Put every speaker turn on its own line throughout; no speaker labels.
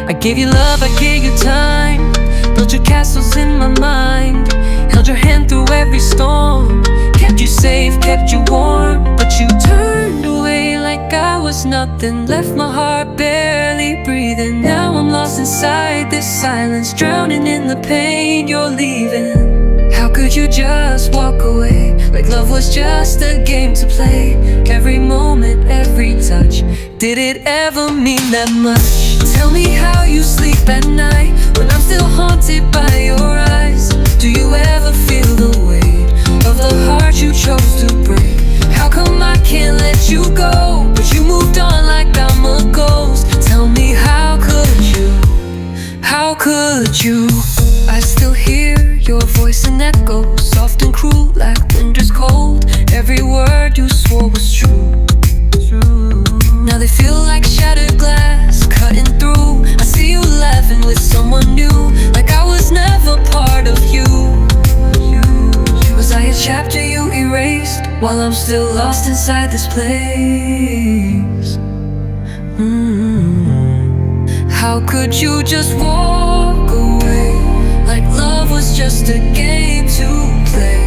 I gave you love, I gave you time, built your castles in my mind, held your hand through every storm, kept you safe, kept you warm. But you turned away like I was nothing, left my heart barely breathing. Now I'm lost inside this silence, drowning in the pain you're leaving. How could you just walk away, like love was just a game to play? Every moment, every touch, did it ever mean that much? Tell me how you sleep at night when I'm still haunted by your eyes. Do you ever feel the weight of the heart you chose to break? How come I can't let you go, but you moved on like I'm a ghost? Tell me, how could you? How could you? I still hear your voice in echoes, soft and cruel like winter's cold. Every word you swore was true. Now they feel like shattered glass, cutting through. I see you laughing with someone new, like I was never part of you. Was I a chapter you erased, while I'm still lost inside this place? How could you just walk away, like love was just a game to play?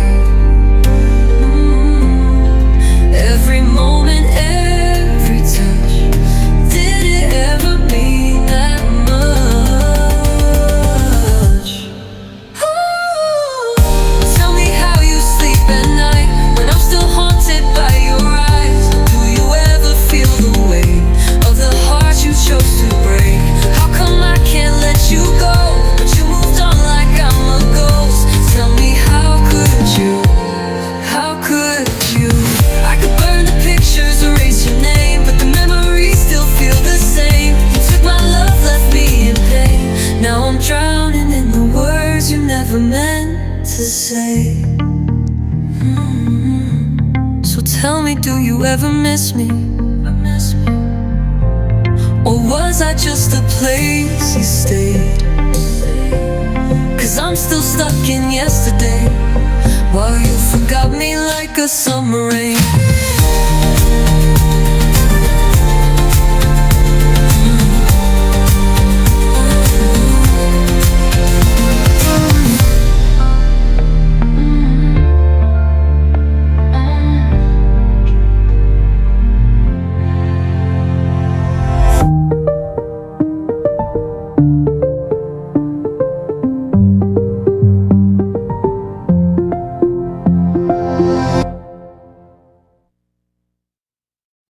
Every moment, every touch, did it ever mean that much? Tell me how you sleep at night when I'm still haunted by your eyes. Do you ever feel the weight of the heart you chose to break? How come I can't let you go, but you moved on like I'm a ghost? Tell me, how could you? How could you? I could burn the pictures, erase your name, but the memories still feel the same. You took my love, left me in pain. Now I'm drowning in the words you never meant to say. So tell me, do you ever miss me? Or was I just a place you stayed? 'Cause I'm still stuck in yesterday, while you forgot me like a summer rain.